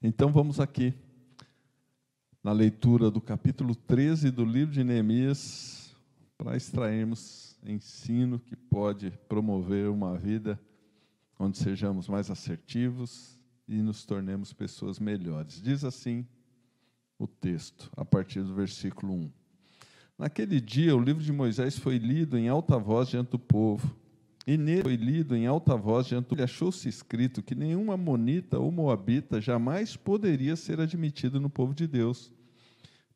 Então vamos aqui, na leitura do capítulo 13 do livro de Neemias, para extrairmos ensino que pode promover uma vida onde sejamos mais assertivos e nos tornemos pessoas melhores. Diz assim o texto, a partir do versículo 1. Naquele dia, o livro de Moisés foi lido em alta voz diante do povo. E nele foi lido em alta voz diante do povo. Achou-se escrito que nenhum amonita ou moabita jamais poderia ser admitido no povo de Deus.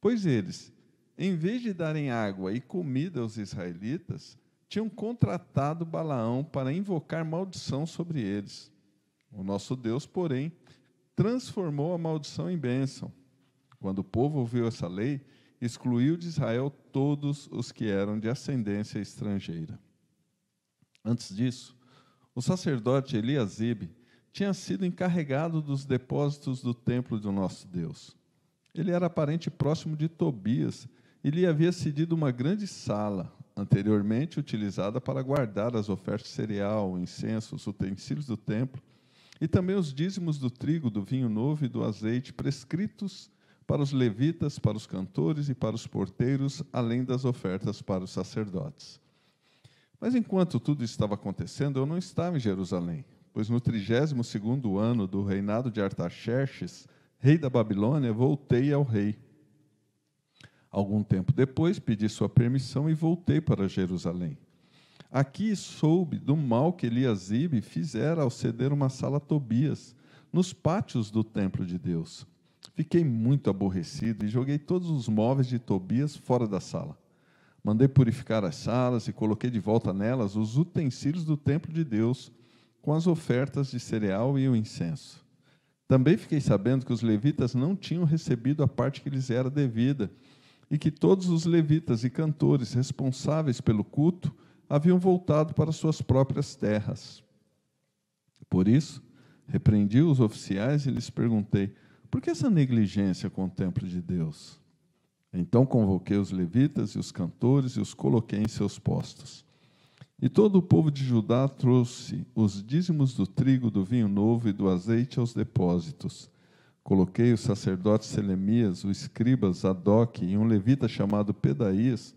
Pois eles, em vez de darem água e comida aos israelitas, tinham contratado Balaão para invocar maldição sobre eles. O nosso Deus, porém, transformou a maldição em bênção. Quando o povo ouviu essa lei, excluiu de Israel todos os que eram de ascendência estrangeira. Antes disso, o sacerdote Eliasibe tinha sido encarregado dos depósitos do templo do nosso Deus. Ele era parente próximo de Tobias e lhe havia cedido uma grande sala, anteriormente utilizada para guardar as ofertas de cereal, o incenso, os utensílios do templo, e também os dízimos do trigo, do vinho novo e do azeite, prescritos para os levitas, para os cantores e para os porteiros, além das ofertas para os sacerdotes. Mas enquanto tudo estava acontecendo, eu não estava em Jerusalém, pois no 32º ano do reinado de Artaxerxes, rei da Babilônia, voltei ao rei. Algum tempo depois, pedi sua permissão e voltei para Jerusalém. Aqui soube do mal que Eliasibe fizera ao ceder uma sala a Tobias, nos pátios do templo de Deus. Fiquei muito aborrecido e joguei todos os móveis de Tobias fora da sala. Mandei purificar as salas e coloquei de volta nelas os utensílios do templo de Deus, com as ofertas de cereal e o incenso. Também fiquei sabendo que os levitas não tinham recebido a parte que lhes era devida, e que todos os levitas e cantores responsáveis pelo culto haviam voltado para suas próprias terras. Por isso, repreendi os oficiais e lhes perguntei: por que essa negligência com o templo de Deus? Então convoquei os levitas e os cantores e os coloquei em seus postos. E todo o povo de Judá trouxe os dízimos do trigo, do vinho novo e do azeite aos depósitos. Coloquei o sacerdote Selemias, o escriba Zadok e um levita chamado Pedaías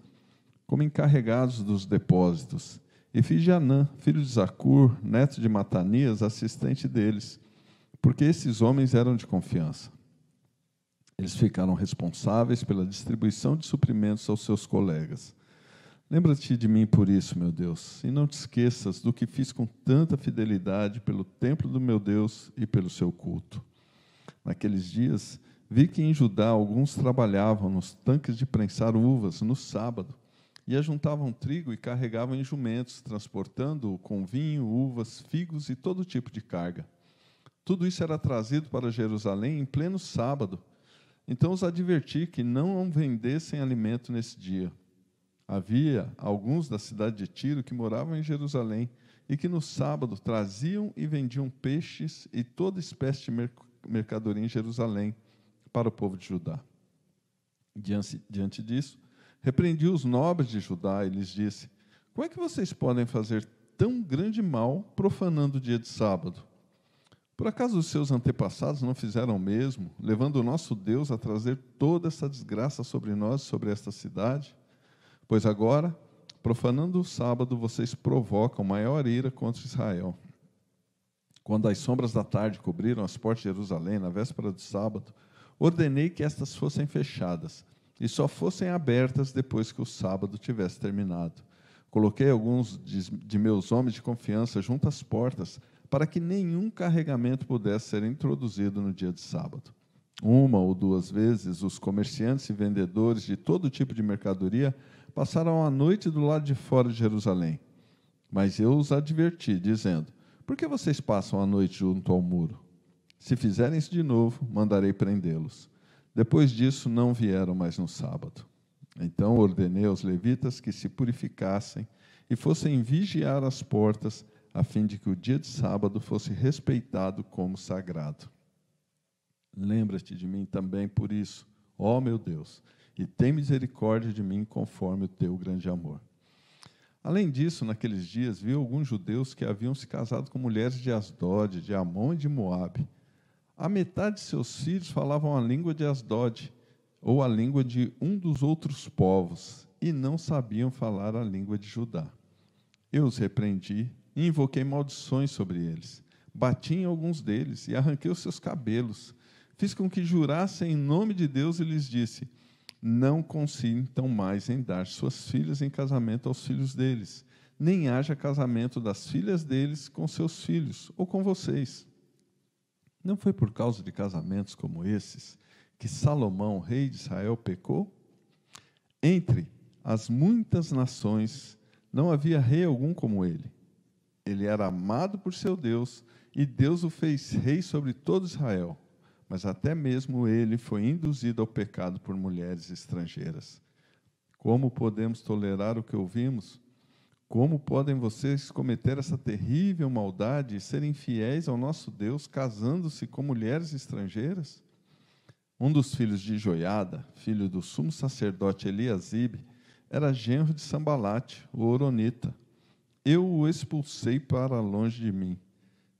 como encarregados dos depósitos. E fiz Janã, filho de Zacur, neto de Matanias, assistente deles, porque esses homens eram de confiança. Eles ficaram responsáveis pela distribuição de suprimentos aos seus colegas. Lembra-te de mim por isso, meu Deus, e não te esqueças do que fiz com tanta fidelidade pelo templo do meu Deus e pelo seu culto. Naqueles dias, vi que em Judá alguns trabalhavam nos tanques de prensar uvas no sábado, e ajuntavam trigo e carregavam em jumentos, transportando-o com vinho, uvas, figos e todo tipo de carga. Tudo isso era trazido para Jerusalém em pleno sábado. Então os adverti que não vendessem alimento nesse dia. Havia alguns da cidade de Tiro que moravam em Jerusalém e que no sábado traziam e vendiam peixes e toda espécie de mercadoria em Jerusalém para o povo de Judá. Diante disso, repreendi os nobres de Judá e lhes disse: como é que vocês podem fazer tão grande mal profanando o dia de sábado? Por acaso os seus antepassados não fizeram o mesmo, levando o nosso Deus a trazer toda essa desgraça sobre nós, sobre esta cidade? Pois agora, profanando o sábado, vocês provocam maior ira contra Israel. Quando as sombras da tarde cobriram as portas de Jerusalém, na véspera do sábado, ordenei que estas fossem fechadas, e só fossem abertas depois que o sábado tivesse terminado. Coloquei alguns de meus homens de confiança junto às portas, para que nenhum carregamento pudesse ser introduzido no dia de sábado. Uma ou duas vezes, os comerciantes e vendedores de todo tipo de mercadoria passaram a noite do lado de fora de Jerusalém. Mas eu os adverti, dizendo: por que vocês passam a noite junto ao muro? Se fizerem isso de novo, mandarei prendê-los. Depois disso, não vieram mais no sábado. Então ordenei aos levitas que se purificassem e fossem vigiar as portas, a fim de que o dia de sábado fosse respeitado como sagrado. Lembra-te de mim também por isso, ó meu Deus, e tem misericórdia de mim conforme o teu grande amor. Além disso, naqueles dias, vi alguns judeus que haviam se casado com mulheres de Asdod, de Amon e de Moabe. a metade de seus filhos falavam a língua de Asdod, ou a língua de um dos outros povos, e não sabiam falar a língua de Judá. Eu os repreendi e invoquei maldições sobre eles. Bati em alguns deles e arranquei os seus cabelos. Fiz com que jurassem em nome de Deus e lhes disse: não consintam mais em dar suas filhas em casamento aos filhos deles, nem haja casamento das filhas deles com seus filhos ou com vocês. Não foi por causa de casamentos como esses que Salomão, rei de Israel, pecou? Entre as muitas nações não havia rei algum como ele. Ele era amado por seu Deus, e Deus o fez rei sobre todo Israel. Mas até mesmo ele foi induzido ao pecado por mulheres estrangeiras. Como podemos tolerar o que ouvimos? Como podem vocês cometer essa terrível maldade e serem fiéis ao nosso Deus, casando-se com mulheres estrangeiras? Um dos filhos de Joiada, filho do sumo sacerdote Eliasibe, era genro de Sambalate, o horonita. Eu o expulsei para longe de mim.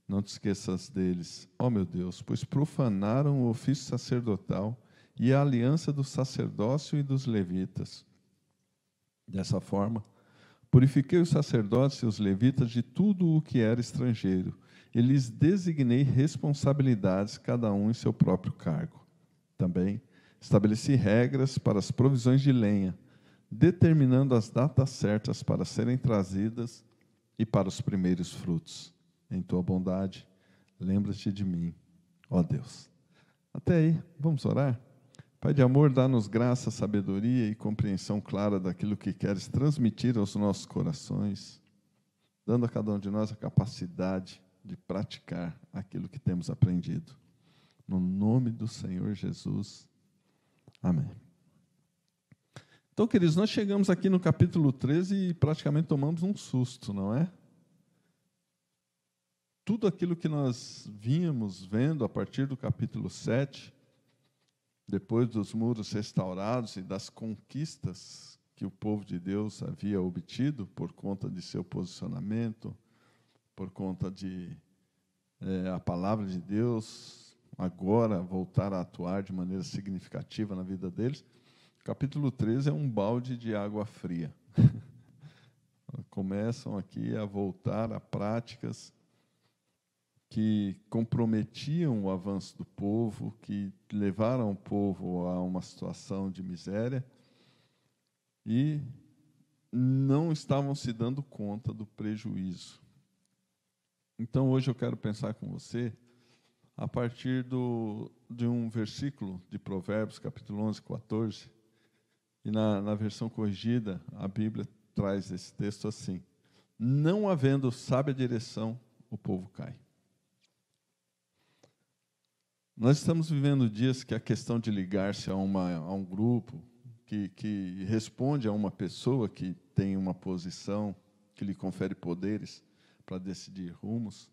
Não te esqueças deles, ó meu Deus, pois profanaram o ofício sacerdotal e a aliança do sacerdócio e dos levitas. Dessa forma, purifiquei os sacerdotes e os levitas de tudo o que era estrangeiro, e lhes designei responsabilidades, cada um em seu próprio cargo. Também estabeleci regras para as provisões de lenha, determinando as datas certas para serem trazidas e para os primeiros frutos. Em tua bondade, lembra-te de mim, ó Deus. Até aí, vamos orar? Pai de amor, dá-nos graça, sabedoria e compreensão clara daquilo que queres transmitir aos nossos corações, dando a cada um de nós a capacidade de praticar aquilo que temos aprendido. No nome do Senhor Jesus. Amém. Então, queridos, nós chegamos aqui no capítulo 13 e praticamente tomamos um susto, não é? Tudo aquilo que nós vínhamos vendo a partir do capítulo 7, depois dos muros restaurados e das conquistas que o povo de Deus havia obtido por conta de seu posicionamento, por conta de a palavra de Deus agora voltar a atuar de maneira significativa na vida deles, o capítulo 13 é um balde de água fria. Começam aqui a voltar a práticas que comprometiam o avanço do povo, que levaram o povo a uma situação de miséria e não estavam se dando conta do prejuízo. Então, hoje eu quero pensar com você a partir de um versículo de Provérbios, capítulo 11, 14, e na versão corrigida, a Bíblia traz esse texto assim: não havendo sábia direção, o povo cai. Nós estamos vivendo dias que a questão de ligar-se a um grupo que responde a uma pessoa que tem uma posição, que lhe confere poderes para decidir rumos,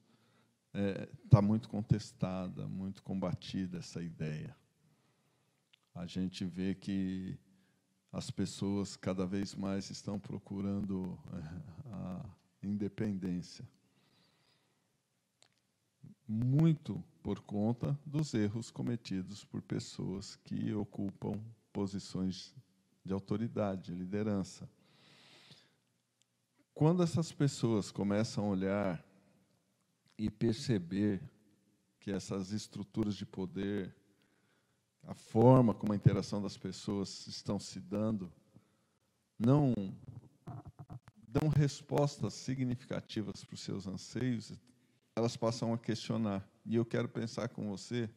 está muito contestada, muito combatida essa ideia. A gente vê que as pessoas cada vez mais estão procurando a independência. Muito por conta dos erros cometidos por pessoas que ocupam posições de autoridade, de liderança. Quando essas pessoas começam a olhar e perceber que essas estruturas de poder, a forma como a interação das pessoas estão se dando, não dão respostas significativas para os seus anseios, elas passam a questionar. E eu quero pensar com você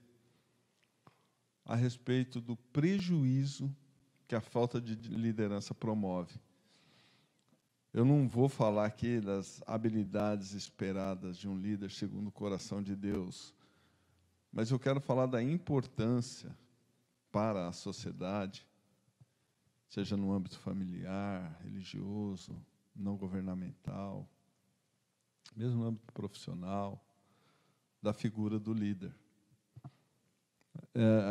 a respeito do prejuízo que a falta de liderança promove. Eu não vou falar aqui das habilidades esperadas de um líder segundo o coração de Deus, mas eu quero falar da importância para a sociedade, seja no âmbito familiar, religioso, não governamental, mesmo no âmbito profissional, da figura do líder.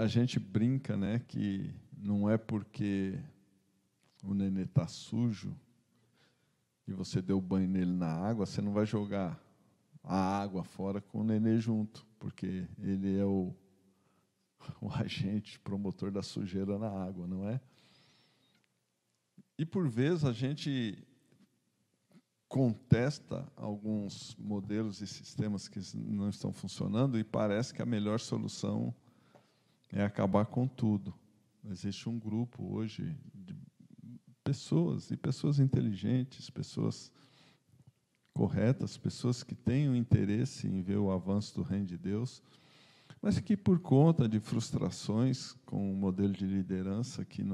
A gente brinca, né, que não é porque o nenê está sujo e você deu banho nele na água, você não vai jogar a água fora com o nenê junto, porque ele é o o agente promotor da sujeira na água, não é? E, por vezes, a gente contesta alguns modelos e sistemas que não estão funcionando e parece que a melhor solução é acabar com tudo. Existe um grupo hoje de pessoas, e pessoas inteligentes, pessoas corretas, pessoas que têm o interesse em ver o avanço do reino de Deus, mas que, por conta de frustrações com o modelo de liderança que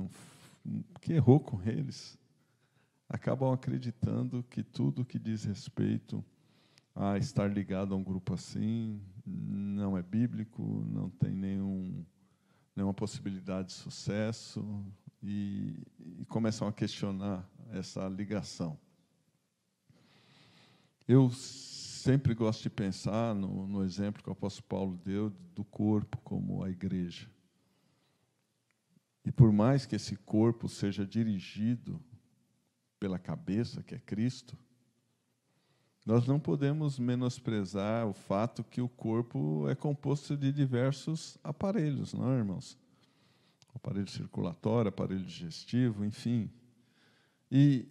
errou com eles, acabam acreditando que tudo que diz respeito a estar ligado a um grupo assim não é bíblico, não tem nenhuma possibilidade de sucesso, e começam a questionar essa ligação. Eu sempre gosto de pensar no exemplo que o apóstolo Paulo deu do corpo como a igreja. E por mais que esse corpo seja dirigido pela cabeça, que é Cristo, nós não podemos menosprezar o fato que o corpo é composto de diversos aparelhos, não é, irmãos? Aparelho circulatório, aparelho digestivo, enfim. E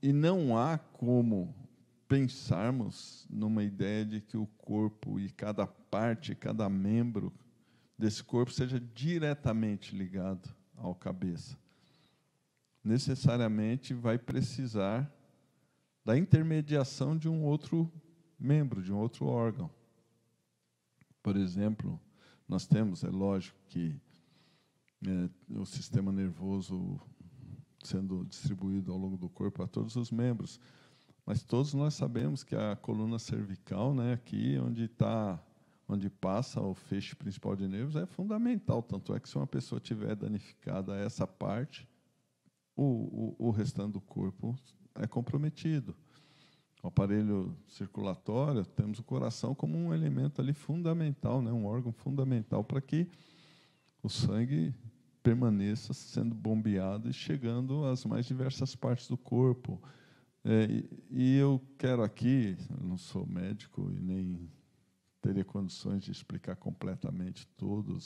não há como pensarmos numa ideia de que o corpo e cada parte, cada membro desse corpo seja diretamente ligado ao cabeça. Necessariamente vai precisar da intermediação de um outro membro, de um outro órgão. Por exemplo, nós temos, é lógico que o sistema nervoso sendo distribuído ao longo do corpo a todos os membros, mas todos nós sabemos que a coluna cervical, né, aqui onde passa o feixe principal de nervos, é fundamental. Tanto é que, se uma pessoa tiver danificada essa parte, o restante do corpo é comprometido. O aparelho circulatório, temos o coração como um elemento ali fundamental, né, um órgão fundamental para que o sangue permaneça sendo bombeado e chegando às mais diversas partes do corpo. E eu quero aqui, eu não sou médico e nem teria condições de explicar completamente tudo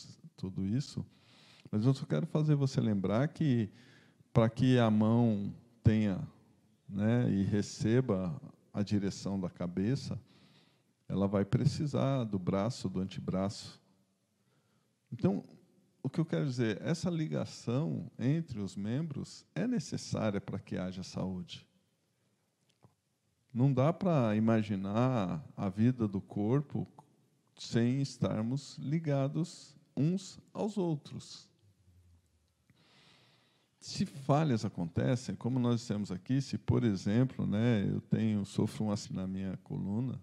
isso, mas eu só quero fazer você lembrar que, para que a mão tenha, né, e receba a direção da cabeça, ela vai precisar do braço, do antebraço. Então, o que eu quero dizer, essa ligação entre os membros é necessária para que haja saúde. Não dá para imaginar a vida do corpo sem estarmos ligados uns aos outros. Se falhas acontecem, como nós dissemos aqui, se, por exemplo, né, eu sofro um acidente na minha coluna,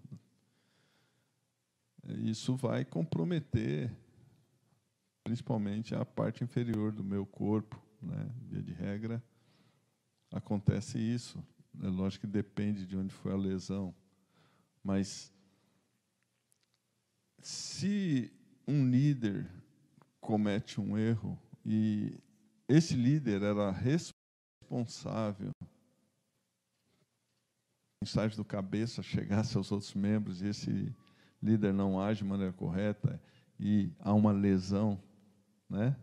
isso vai comprometer principalmente a parte inferior do meu corpo, né? Via de regra, acontece isso. É lógico que depende de onde foi a lesão, mas se um líder comete um erro e esse líder era responsável, a mensagem do cabeça chegasse aos outros membros e esse líder não age de maneira correta e há uma lesão, né?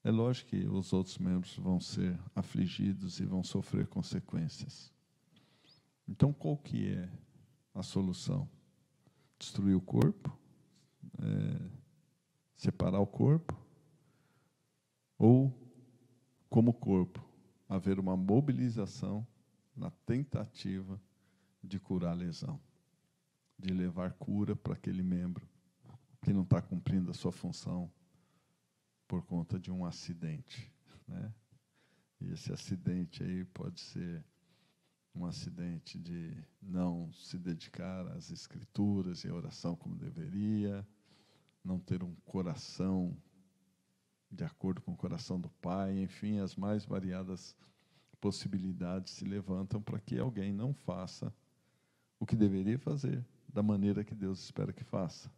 É lógico que os outros membros vão ser afligidos e vão sofrer consequências. Então, qual que é a solução? Destruir o corpo? Separar o corpo? Ou, como corpo, haver uma mobilização na tentativa de curar a lesão, de levar cura para aquele membro que não está cumprindo a sua função por conta de um acidente, né? E esse acidente aí pode ser um acidente de não se dedicar às escrituras e à oração como deveria, não ter um coração de acordo com o coração do Pai, enfim, as mais variadas possibilidades se levantam para que alguém não faça o que deveria fazer, da maneira que Deus espera que faça.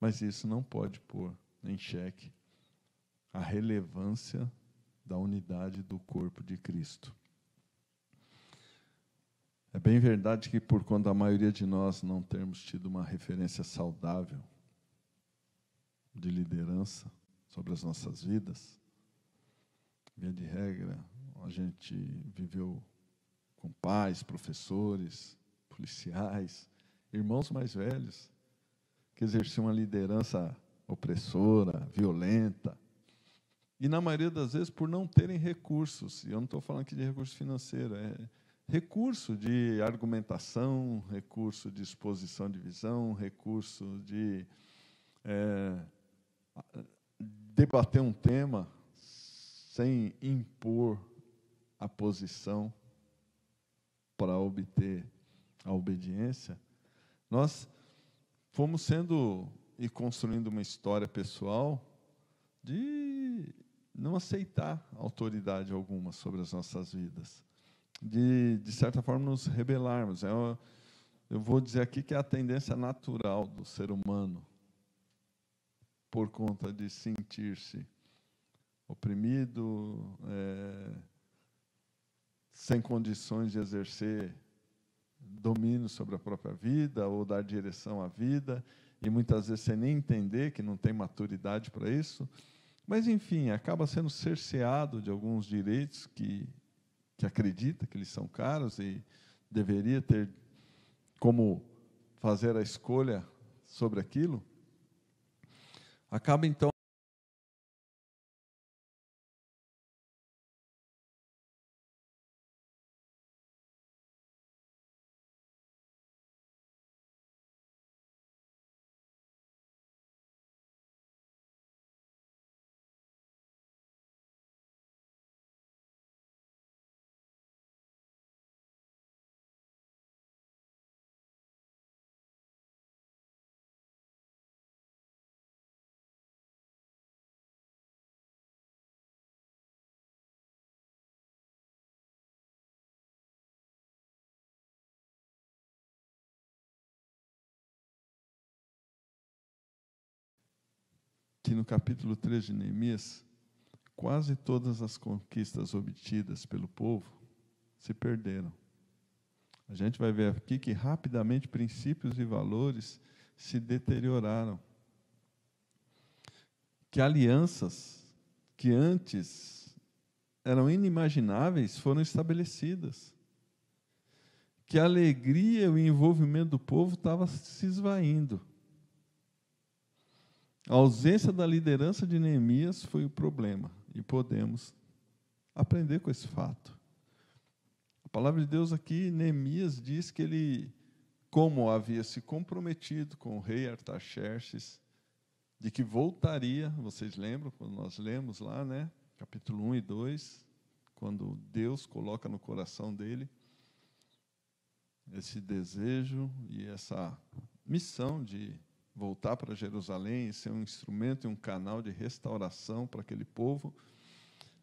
Mas isso não pode pôr em xeque a relevância da unidade do corpo de Cristo. É bem verdade que, por conta da maioria de nós não termos tido uma referência saudável de liderança sobre as nossas vidas. Via de regra, a gente viveu com pais, professores, policiais, irmãos mais velhos, que exerciam uma liderança opressora, violenta, e na maioria das vezes por não terem recursos. E eu não estou falando aqui de recurso financeiro, é recurso de argumentação, recurso de exposição de visão, recurso de debater um tema sem impor a posição para obter a obediência. Nós fomos sendo e construindo uma história pessoal de não aceitar autoridade alguma sobre as nossas vidas, de certa forma, nos rebelarmos. Eu vou dizer aqui que é a tendência natural do ser humano, por conta de sentir-se oprimido, sem condições de exercer domínio sobre a própria vida ou dar direção à vida, e muitas vezes sem nem entender que não tem maturidade para isso. Mas, enfim, acaba sendo cerceado de alguns direitos que acredita que eles são caros e deveria ter como fazer a escolha sobre aquilo. Acaba, então, que no capítulo 3 de Neemias, quase todas as conquistas obtidas pelo povo se perderam. A gente vai ver aqui que rapidamente princípios e valores se deterioraram. Que alianças que antes eram inimagináveis foram estabelecidas. Que a alegria e o envolvimento do povo estava se esvaindo. A ausência da liderança de Neemias foi o problema, e podemos aprender com esse fato. A palavra de Deus aqui, Neemias diz que ele, como havia se comprometido com o rei Artaxerxes, de que voltaria, vocês lembram, quando nós lemos lá, né, capítulo 1 e 2, quando Deus coloca no coração dele esse desejo e essa missão de voltar para Jerusalém e ser um instrumento e um canal de restauração para aquele povo.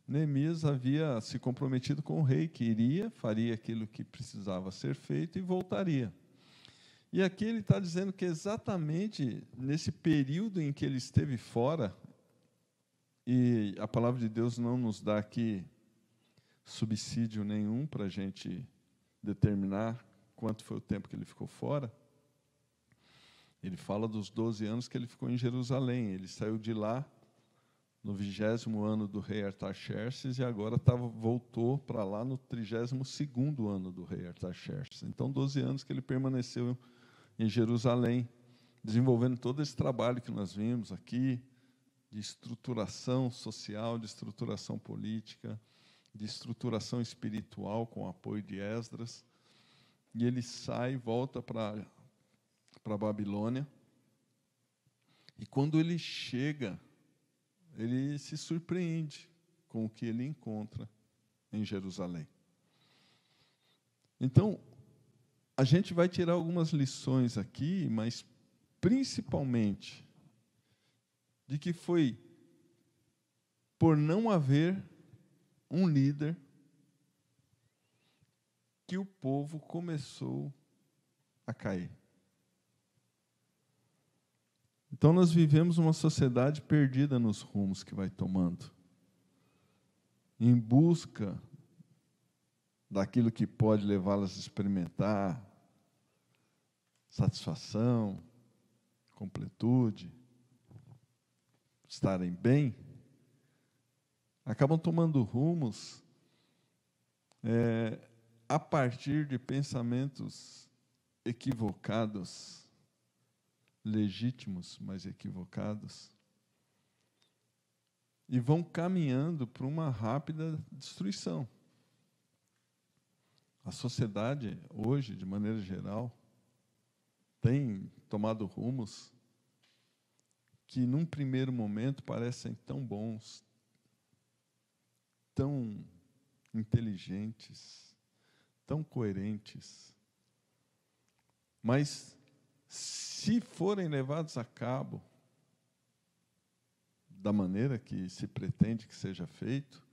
Neemias havia se comprometido com o rei, que iria, faria aquilo que precisava ser feito e voltaria. E aqui ele está dizendo que exatamente nesse período em que ele esteve fora, e a palavra de Deus não nos dá aqui subsídio nenhum para a gente determinar quanto foi o tempo que ele ficou fora. Ele fala dos 12 anos que ele ficou em Jerusalém. Ele saiu de lá no 20º ano do rei Artaxerxes e agora voltou para lá no 32º ano do rei Artaxerxes. Então, 12 anos que ele permaneceu em Jerusalém, desenvolvendo todo esse trabalho que nós vimos aqui, de estruturação social, de estruturação política, de estruturação espiritual com o apoio de Esdras. E ele sai e volta para a Babilônia, e quando ele chega, ele se surpreende com o que ele encontra em Jerusalém. Então, a gente vai tirar algumas lições aqui, mas principalmente de que foi por não haver um líder que o povo começou a cair. Então, nós vivemos uma sociedade perdida nos rumos que vai tomando, em busca daquilo que pode levá-las a experimentar satisfação, completude, estarem bem, acabam tomando rumos a partir de pensamentos equivocados, legítimos, mas equivocados, e vão caminhando para uma rápida destruição. A sociedade, hoje, de maneira geral, tem tomado rumos que, num primeiro momento, parecem tão bons, tão inteligentes, tão coerentes. Mas, se forem levados a cabo da maneira que se pretende que seja feito,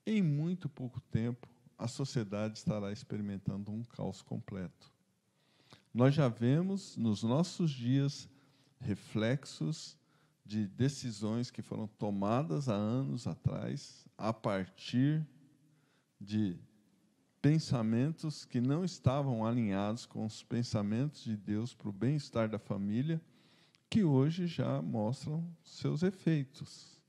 em muito pouco tempo, a sociedade estará experimentando um caos completo. Nós já vemos, nos nossos dias, reflexos de decisões que foram tomadas há anos atrás, a partir de pensamentos que não estavam alinhados com os pensamentos de Deus para o bem-estar da família, que hoje já mostram seus efeitos.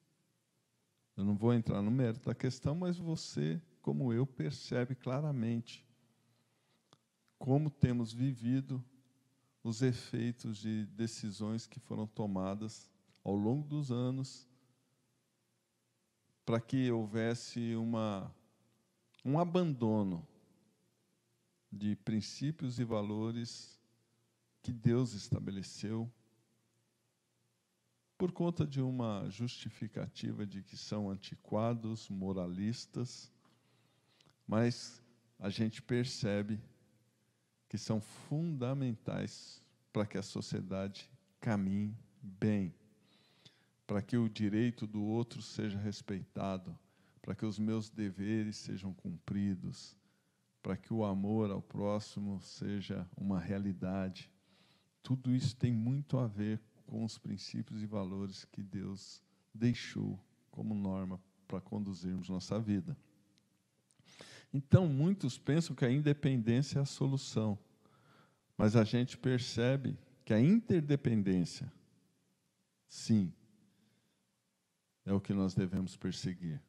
Eu não vou entrar no mérito da questão, mas você, como eu, percebe claramente como temos vivido os efeitos de decisões que foram tomadas ao longo dos anos para que houvesse um abandono de princípios e valores que Deus estabeleceu por conta de uma justificativa de que são antiquados, moralistas, mas a gente percebe que são fundamentais para que a sociedade caminhe bem, para que o direito do outro seja respeitado, para que os meus deveres sejam cumpridos, para que o amor ao próximo seja uma realidade. Tudo isso tem muito a ver com os princípios e valores que Deus deixou como norma para conduzirmos nossa vida. Então, muitos pensam que a independência é a solução, mas a gente percebe que a interdependência, sim, é o que nós devemos perseguir.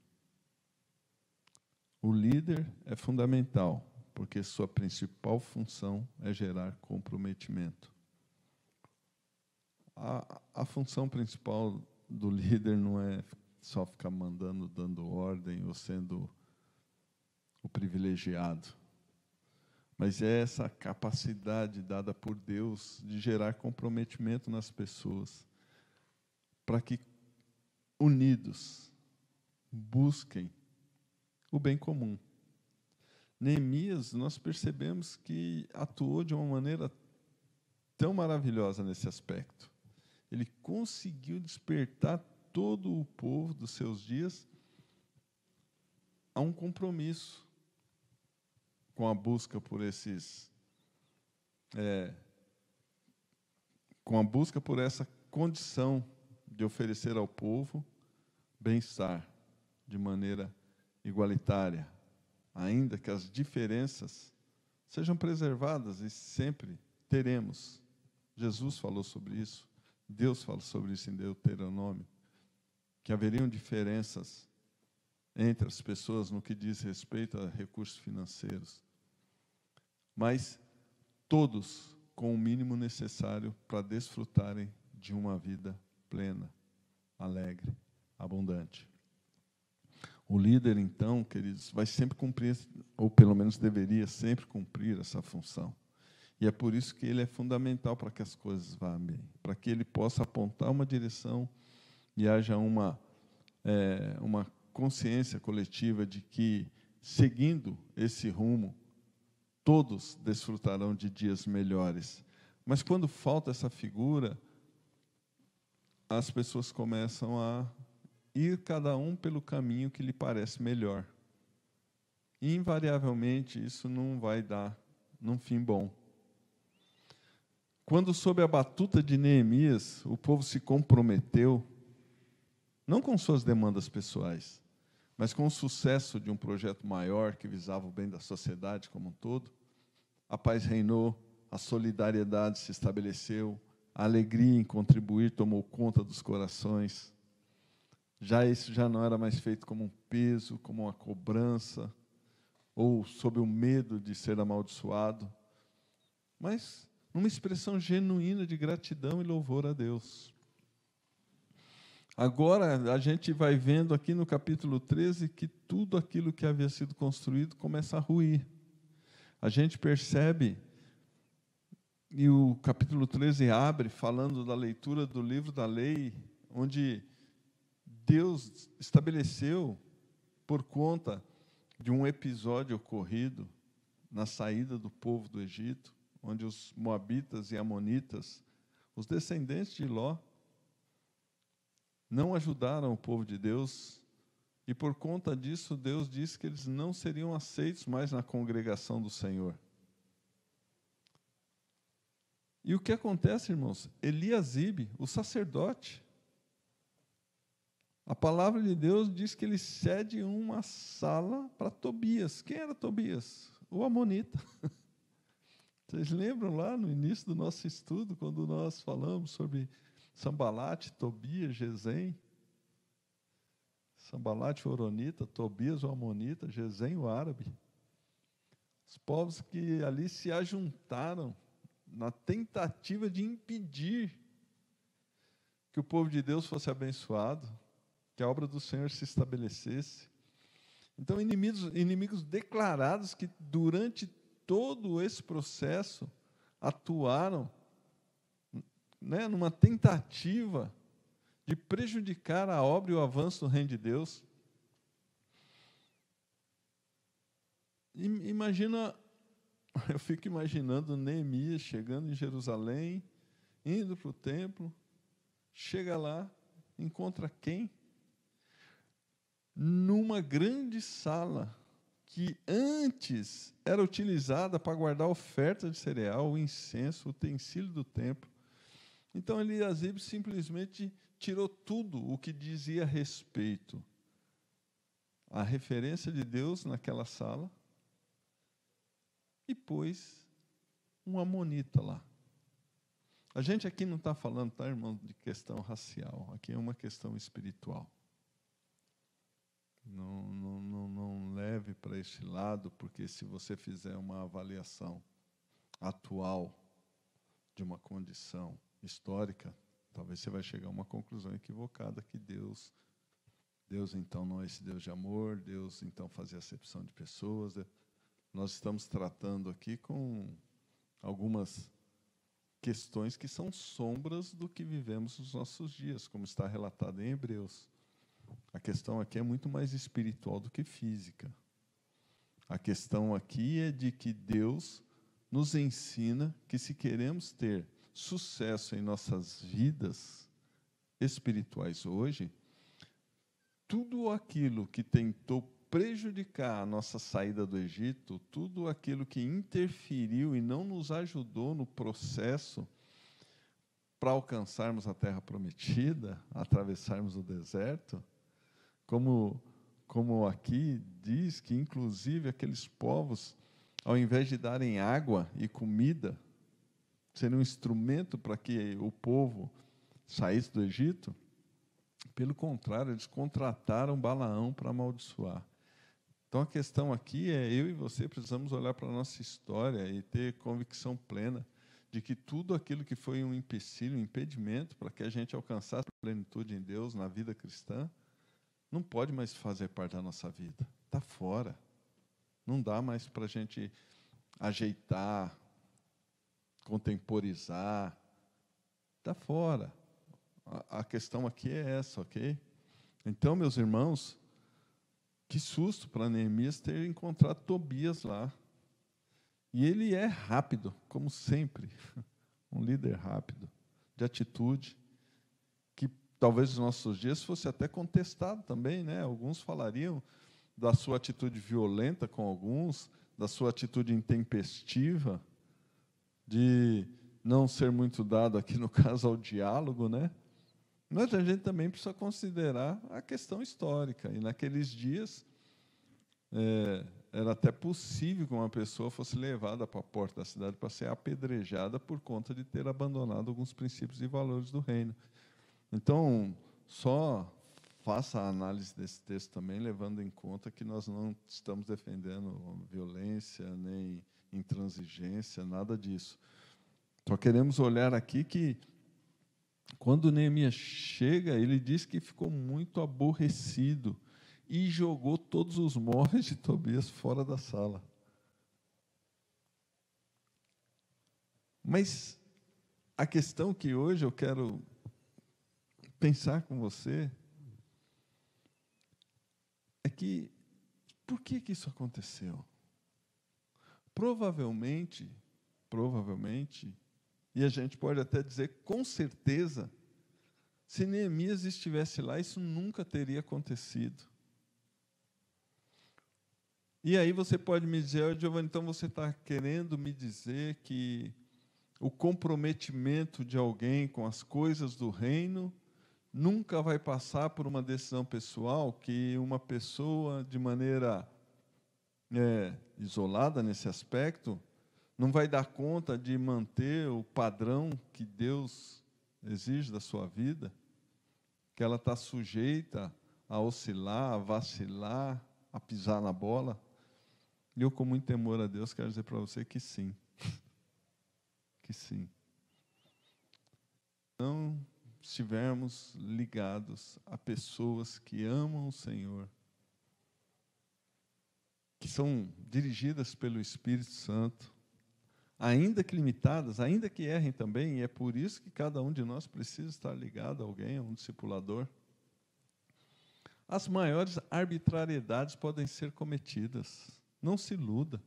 O líder é fundamental, porque sua principal função é gerar comprometimento. A função principal do líder não é só ficar mandando, dando ordem ou sendo o privilegiado, mas é essa capacidade dada por Deus de gerar comprometimento nas pessoas, para que, unidos, busquem o bem comum. Neemias, nós percebemos que atuou de uma maneira tão maravilhosa nesse aspecto. Ele conseguiu despertar todo o povo dos seus dias a um compromisso com a busca por com a busca por essa condição de oferecer ao povo bem-estar de maneira igualitária, ainda que as diferenças sejam preservadas, e sempre teremos. Jesus falou sobre isso, Deus fala sobre isso em Deuteronômio, que haveriam diferenças entre as pessoas no que diz respeito a recursos financeiros, mas todos com o mínimo necessário para desfrutarem de uma vida plena, alegre, abundante. O líder, então, queridos, vai sempre cumprir, ou pelo menos deveria sempre cumprir essa função. E é por isso que ele é fundamental para que as coisas vá bem, para que ele possa apontar uma direção e haja uma consciência coletiva de que, seguindo esse rumo, todos desfrutarão de dias melhores. Mas quando falta essa figura, as pessoas começam a ir cada um pelo caminho que lhe parece melhor. E, invariavelmente, isso não vai dar num fim bom. Quando, sob a batuta de Neemias, o povo se comprometeu, não com suas demandas pessoais, mas com o sucesso de um projeto maior que visava o bem da sociedade como um todo, a paz reinou, a solidariedade se estabeleceu, a alegria em contribuir tomou conta dos corações. Já isso já não era mais feito como um peso, como uma cobrança, ou sob o medo de ser amaldiçoado, mas numa expressão genuína de gratidão e louvor a Deus. Agora, a gente vai vendo aqui no capítulo 13 que tudo aquilo que havia sido construído começa a ruir. A gente percebe, e o capítulo 13 abre falando da leitura do livro da lei, onde Deus estabeleceu, por conta de um episódio ocorrido na saída do povo do Egito, onde os moabitas e amonitas, os descendentes de Ló, não ajudaram o povo de Deus, e por conta disso Deus disse que eles não seriam aceitos mais na congregação do Senhor. E o que acontece, irmãos? Eliasibe, o sacerdote, a palavra de Deus diz que ele cede uma sala para Tobias. Quem era Tobias? O amonita. Vocês lembram lá no início do nosso estudo, quando nós falamos sobre Sambalate, Tobias, Gesem? Sambalate, o horonita, Tobias, o amonita, Gesem, o árabe. Os povos que ali se ajuntaram na tentativa de impedir que o povo de Deus fosse abençoado, que a obra do Senhor se estabelecesse. Então, inimigos declarados que durante todo esse processo atuaram, né, numa tentativa de prejudicar a obra e o avanço do reino de Deus. Imagina, eu fico imaginando Neemias chegando em Jerusalém, indo para o templo, chega lá, encontra quem? Numa grande sala que antes era utilizada para guardar oferta de cereal, o incenso, o utensílio do templo. Então Eliasibe simplesmente tirou tudo o que dizia respeito à referência de Deus naquela sala e pôs um amonita lá. A gente aqui não está falando, tá, irmão, de questão racial, aqui é uma questão espiritual. Não leve para esse lado, porque se você fizer uma avaliação atual de uma condição histórica, talvez você vai chegar a uma conclusão equivocada, que Deus então não é esse Deus de amor, Deus então fazia acepção de pessoas. Nós estamos tratando aqui com algumas questões que são sombras do que vivemos nos nossos dias, como está relatado em Hebreus. A questão aqui é muito mais espiritual do que física. A questão aqui é de que Deus nos ensina que, se queremos ter sucesso em nossas vidas espirituais hoje, tudo aquilo que tentou prejudicar a nossa saída do Egito, tudo aquilo que interferiu e não nos ajudou no processo para alcançarmos a terra prometida, atravessarmos o deserto, como aqui diz que, inclusive, aqueles povos, ao invés de darem água e comida, serem um instrumento para que o povo saísse do Egito, pelo contrário, eles contrataram Balaão para amaldiçoar. Então, a questão aqui é, eu e você precisamos olhar para a nossa história e ter convicção plena de que tudo aquilo que foi um empecilho, um impedimento para que a gente alcançasse a plenitude em Deus, na vida cristã, não pode mais fazer parte da nossa vida. Está fora. Não dá mais para a gente ajeitar, contemporizar. Está fora. A questão aqui é essa, ok? Então, meus irmãos, que susto para Neemias ter encontrado Tobias lá. E ele é rápido, como sempre, um líder rápido, de atitude, que talvez nos nossos dias fosse até contestado também, né? Alguns falariam da sua atitude violenta com alguns, da sua atitude intempestiva, de não ser muito dado aqui, no caso, ao diálogo, né? Mas a gente também precisa considerar a questão histórica. E naqueles dias, era até possível que uma pessoa fosse levada para a porta da cidade para ser apedrejada por conta de ter abandonado alguns princípios e valores do reino. Então, só faça a análise desse texto também, levando em conta que nós não estamos defendendo violência, nem intransigência, nada disso. Só queremos olhar aqui que, quando Neemias chega, ele diz que ficou muito aborrecido e jogou todos os móveis de Tobias fora da sala. Mas a questão que hoje eu quero pensar com você é que, por que isso aconteceu? Provavelmente, e a gente pode até dizer com certeza, se Neemias estivesse lá, isso nunca teria acontecido. E aí você pode me dizer, Giovanni, então você está querendo me dizer que o comprometimento de alguém com as coisas do reino nunca vai passar por uma decisão pessoal, que uma pessoa, de maneira isolada nesse aspecto, não vai dar conta de manter o padrão que Deus exige da sua vida, que ela está sujeita a oscilar, a vacilar, a pisar na bola? E eu, com muito temor a Deus, quero dizer para você que sim. Que sim. Não estivermos ligados a pessoas que amam o Senhor, que são dirigidas pelo Espírito Santo, ainda que limitadas, ainda que errem também, e é por isso que cada um de nós precisa estar ligado a alguém, a um discipulador. As maiores arbitrariedades podem ser cometidas. Não se iluda.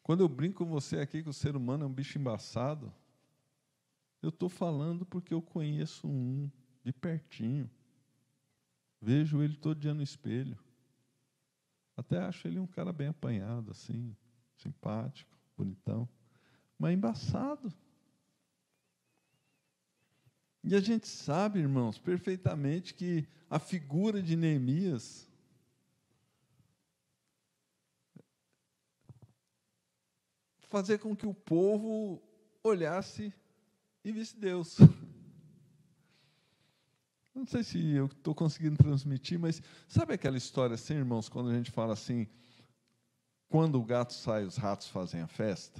Quando eu brinco com você aqui que o ser humano é um bicho embaçado, eu estou falando porque eu conheço um de pertinho. Vejo ele todo dia no espelho. Até acho ele um cara bem apanhado, assim, simpático, bonitão, mas embaçado. E a gente sabe, irmãos, perfeitamente que a figura de Neemias fazer com que o povo olhasse e visse Deus. Não sei se eu estou conseguindo transmitir, mas sabe aquela história assim, irmãos, quando a gente fala assim, quando o gato sai, os ratos fazem a festa?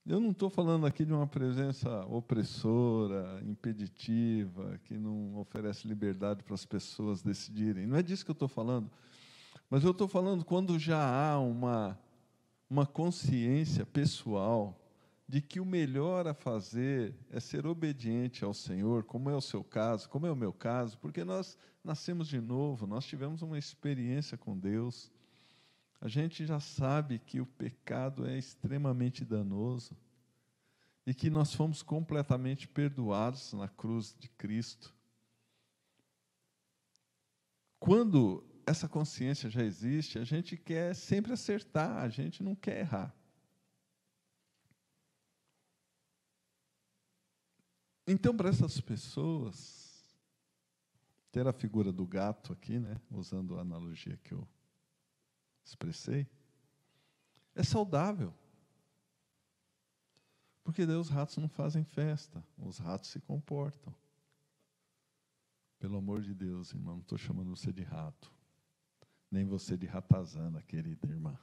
Eu não estou falando aqui de uma presença opressora, impeditiva, que não oferece liberdade para as pessoas decidirem. Não é disso que eu estou falando. Mas eu estou falando quando já há uma consciência pessoal de que o melhor a fazer é ser obediente ao Senhor, como é o seu caso, como é o meu caso, porque nós nascemos de novo, nós tivemos uma experiência com Deus. A gente já sabe que o pecado é extremamente danoso e que nós fomos completamente perdoados na cruz de Cristo. Quando essa consciência já existe, a gente quer sempre acertar, a gente não quer errar. Então, para essas pessoas, ter a figura do gato aqui, né, usando a analogia que eu expressei, é saudável. Porque daí os ratos não fazem festa, os ratos se comportam. Pelo amor de Deus, irmão, não estou chamando você de rato. Nem você de ratazana, querida irmã.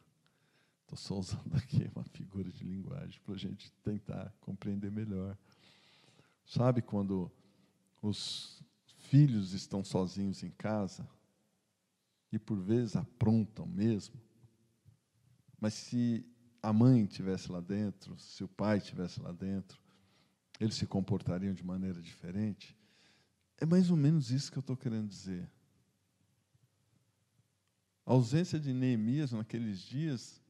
Estou só usando aqui uma figura de linguagem para a gente tentar compreender melhor. Sabe quando os filhos estão sozinhos em casa e por vezes aprontam mesmo? Mas se a mãe estivesse lá dentro, se o pai estivesse lá dentro, eles se comportariam de maneira diferente? É mais ou menos isso que eu estou querendo dizer. A ausência de Neemias naqueles dias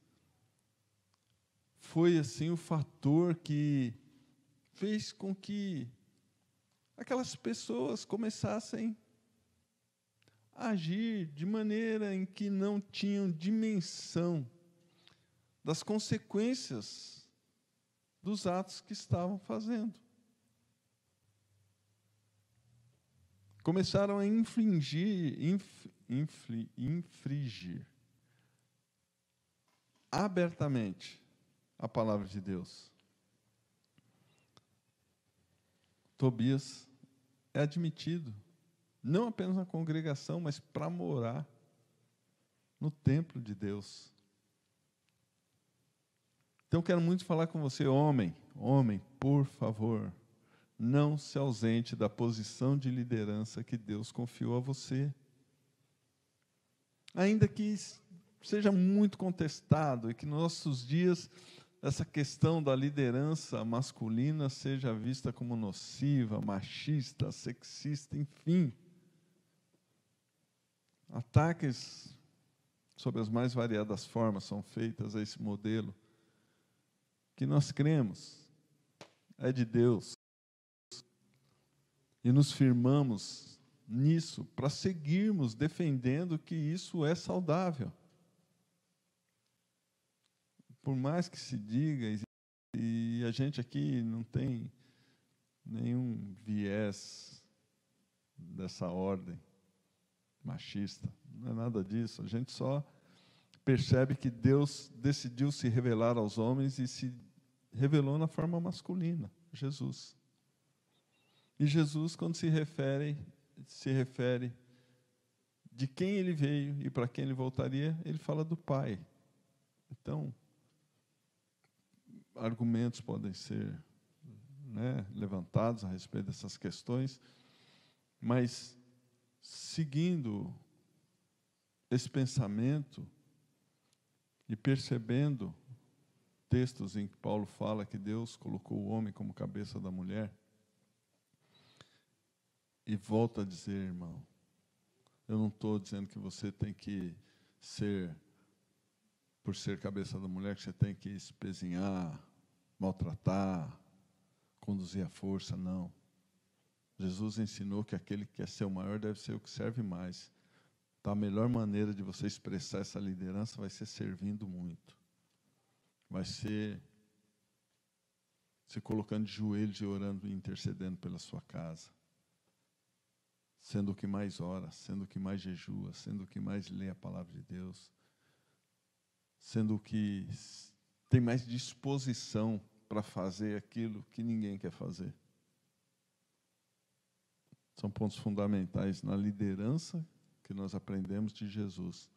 foi assim o fator que fez com que aquelas pessoas começassem a agir de maneira em que não tinham dimensão das consequências dos atos que estavam fazendo. Começaram a infringir abertamente a palavra de Deus. Tobias é admitido, não apenas na congregação, mas para morar no templo de Deus. Então, quero muito falar com você, homem, por favor, não se ausente da posição de liderança que Deus confiou a você. Ainda que seja muito contestado e que nos nossos dias essa questão da liderança masculina seja vista como nociva, machista, sexista, enfim. Ataques sob as mais variadas formas são feitos a esse modelo, que nós cremos, é de Deus. E nos firmamos nisso para seguirmos defendendo que isso é saudável. Por mais que se diga, e a gente aqui não tem nenhum viés dessa ordem machista, não é nada disso, a gente só percebe que Deus decidiu se revelar aos homens e se revelou na forma masculina, Jesus. E Jesus, quando se refere de quem ele veio e para quem ele voltaria, ele fala do Pai. Então, argumentos podem ser levantados a respeito dessas questões, mas, seguindo esse pensamento e percebendo textos em que Paulo fala que Deus colocou o homem como cabeça da mulher, e volta a dizer, irmão, eu não estou dizendo que você tem que ser, por ser cabeça da mulher, que você tem que espezinhar, maltratar, conduzir à força, não. Jesus ensinou que aquele que quer ser o maior deve ser o que serve mais. Então, a melhor maneira de você expressar essa liderança vai ser servindo muito. Vai ser se colocando de joelhos e orando e intercedendo pela sua casa. Sendo o que mais ora, sendo o que mais jejua, sendo o que mais lê a palavra de Deus, sendo o que tem mais disposição para fazer aquilo que ninguém quer fazer. São pontos fundamentais na liderança que nós aprendemos de Jesus.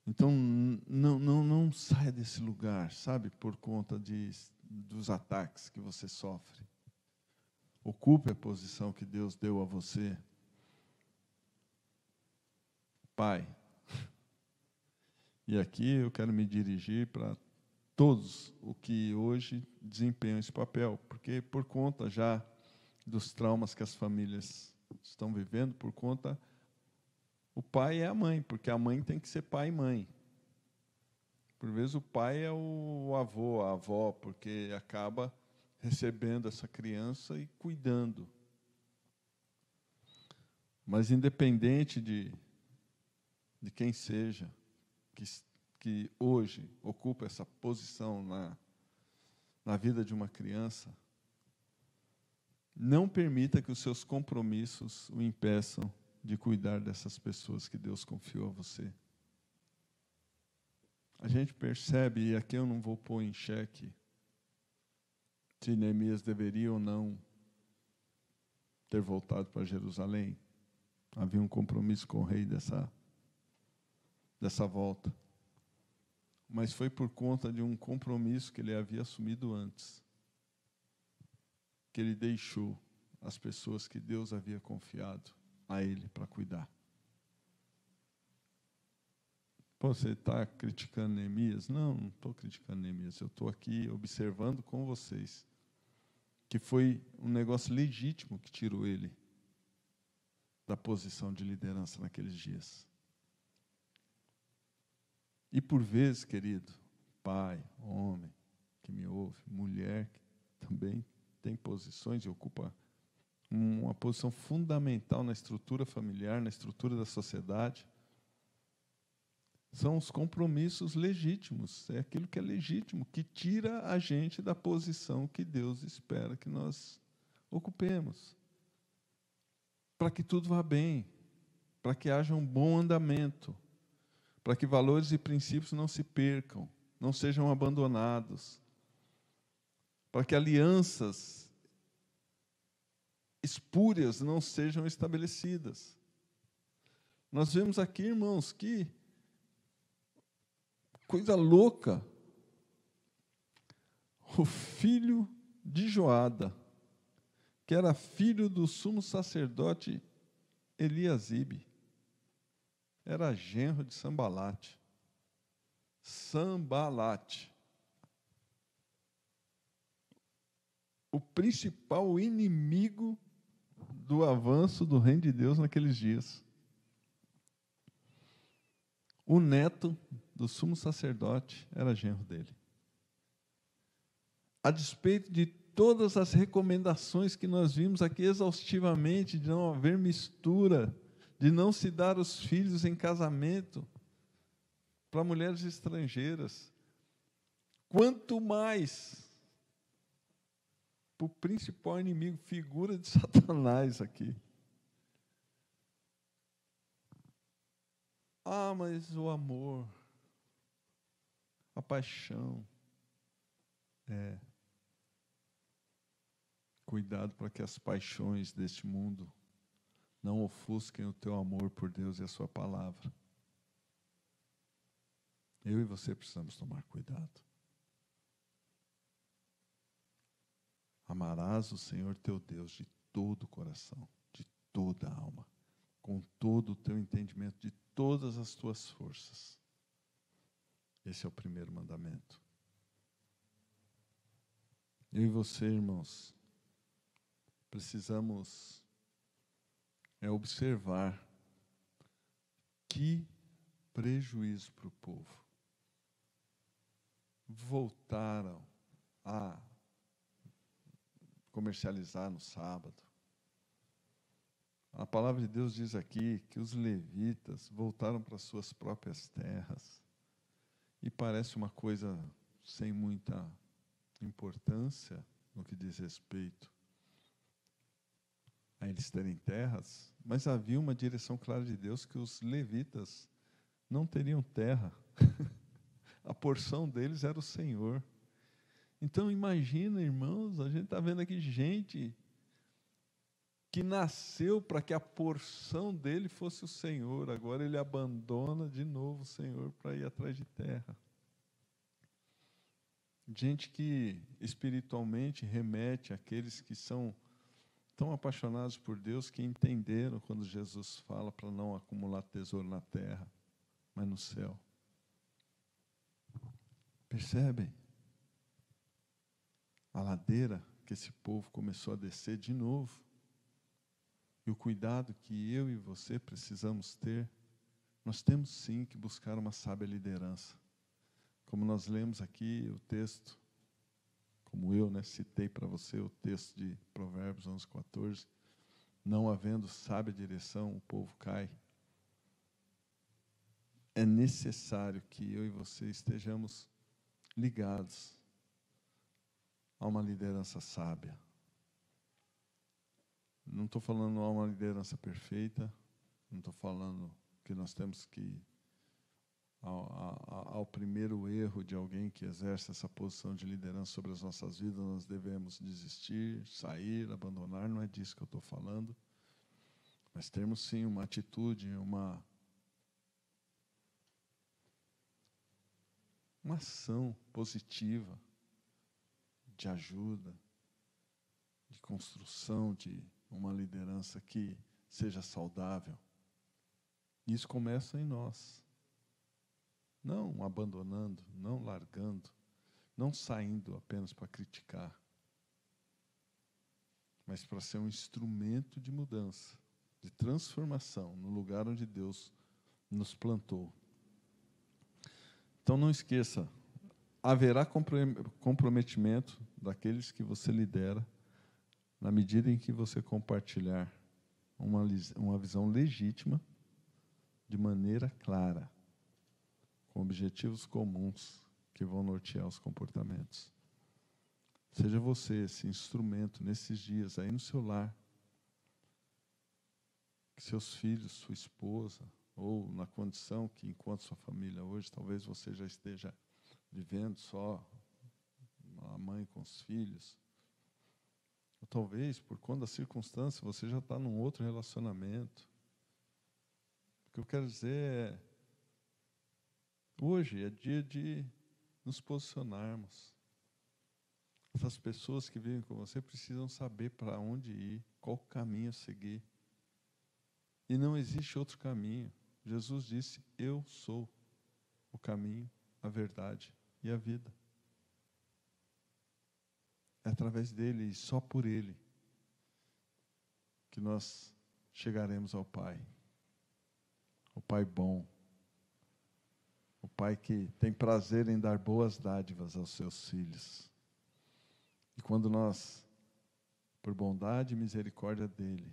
Então, não saia desse lugar, sabe, por conta dos ataques que você sofre. Ocupe a posição que Deus deu a você. Pai. E aqui eu quero me dirigir para todos os que hoje desempenham esse papel, porque por conta já dos traumas que as famílias estão vivendo, por conta, o pai é a mãe, porque a mãe tem que ser pai e mãe. Por vezes o pai é o avô, a avó, porque acaba recebendo essa criança e cuidando. Mas independente de quem seja, que hoje ocupa essa posição na vida de uma criança, não permita que os seus compromissos o impeçam de cuidar dessas pessoas que Deus confiou a você. A gente percebe, e aqui eu não vou pôr em xeque se Neemias deveria ou não ter voltado para Jerusalém. Havia um compromisso com o rei dessa volta. Mas foi por conta de um compromisso que ele havia assumido antes, que ele deixou as pessoas que Deus havia confiado a ele para cuidar. Pô, você está criticando Neemias? Não estou criticando Neemias. Eu estou aqui observando com vocês que foi um negócio legítimo que tirou ele da posição de liderança naqueles dias. E por vezes, querido, pai, homem que me ouve, mulher que também tem posições e ocupa uma posição fundamental na estrutura familiar, na estrutura da sociedade, são os compromissos legítimos, é aquilo que é legítimo, que tira a gente da posição que Deus espera que nós ocupemos, para que tudo vá bem, para que haja um bom andamento, para que valores e princípios não se percam, não sejam abandonados, para que alianças espúrias não sejam estabelecidas. Nós vemos aqui, irmãos, que coisa louca. O filho de Joada, que era filho do sumo sacerdote Eliasibe, era genro de Sambalate. Sambalate, o principal inimigo do avanço do reino de Deus naqueles dias. O neto do sumo sacerdote era genro dele. A despeito de todas as recomendações que nós vimos aqui exaustivamente, de não haver mistura, de não se dar os filhos em casamento para mulheres estrangeiras, quanto mais para o principal inimigo, figura de Satanás aqui. Ah, mas o amor, a paixão, cuidado para que as paixões deste mundo não ofusquem o teu amor por Deus e a sua palavra. Eu e você precisamos tomar cuidado. Amarás o Senhor teu Deus de todo o coração, de toda a alma, com todo o teu entendimento, de todas as tuas forças. Esse é o primeiro mandamento. Eu e você, irmãos, precisamos observar que prejuízo para o povo. Voltaram a comercializar no sábado. A palavra de Deus diz aqui que os levitas voltaram para suas próprias terras. E parece uma coisa sem muita importância no que diz respeito a eles terem terras, mas havia uma direção clara de Deus que os levitas não teriam terra. A porção deles era o Senhor. Então imagina, irmãos, a gente está vendo aqui gente que nasceu para que a porção dele fosse o Senhor, agora ele abandona de novo o Senhor para ir atrás de terra. Gente que espiritualmente remete àqueles que são tão apaixonados por Deus que entenderam quando Jesus fala para não acumular tesouro na terra, mas no céu. Percebem? A ladeira que esse povo começou a descer de novo. E o cuidado que eu e você precisamos ter, nós temos sim que buscar uma sábia liderança. Como nós lemos aqui o texto, como eu citei para você o texto de Provérbios 11:14, não havendo sábia direção, o povo cai. É necessário que eu e você estejamos ligados a uma liderança sábia. Não estou falando a uma liderança perfeita, não estou falando que nós temos que, ao primeiro erro de alguém que exerce essa posição de liderança sobre as nossas vidas, nós devemos desistir, sair, abandonar, não é disso que eu estou falando. Mas termos sim uma atitude, uma ação positiva, de ajuda, de construção de uma liderança que seja saudável. Isso começa em nós. Não abandonando, não largando, não saindo apenas para criticar, mas para ser um instrumento de mudança, de transformação no lugar onde Deus nos plantou. Então não esqueça, haverá comprometimento daqueles que você lidera na medida em que você compartilhar uma visão legítima de maneira clara, com objetivos comuns que vão nortear os comportamentos. Seja você esse instrumento nesses dias aí no seu lar, que seus filhos, sua esposa, ou na condição que encontra sua família hoje, talvez você já esteja vivendo só a mãe com os filhos, Ou talvez, por conta da circunstância, você já está num outro relacionamento. O que eu quero dizer é, hoje é dia de nos posicionarmos. Essas pessoas que vivem com você precisam saber para onde ir, qual caminho seguir. E não existe outro caminho. Jesus disse, eu sou o caminho, a verdade e a vida. É através dele e só por ele que nós chegaremos ao Pai. O Pai bom. O Pai que tem prazer em dar boas dádivas aos seus filhos. E quando nós, por bondade e misericórdia dele,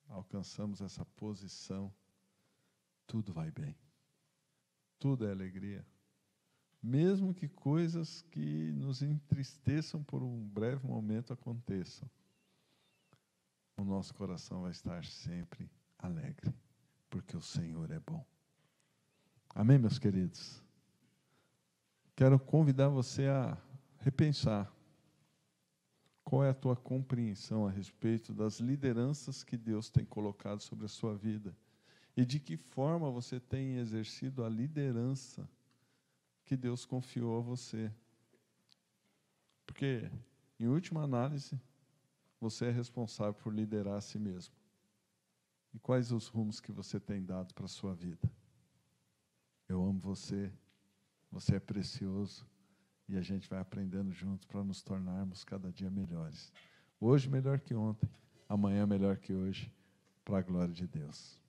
alcançamos essa posição, tudo vai bem. Tudo é alegria. Mesmo que coisas que nos entristeçam por um breve momento aconteçam, o nosso coração vai estar sempre alegre, porque o Senhor é bom. Amém, meus queridos? Quero convidar você a repensar qual é a tua compreensão a respeito das lideranças que Deus tem colocado sobre a sua vida e de que forma você tem exercido a liderança que Deus confiou a você. Porque, em última análise, você é responsável por liderar a si mesmo. E quais os rumos que você tem dado para a sua vida? Eu amo você, você é precioso, e a gente vai aprendendo juntos para nos tornarmos cada dia melhores. Hoje melhor que ontem, amanhã melhor que hoje, para a glória de Deus.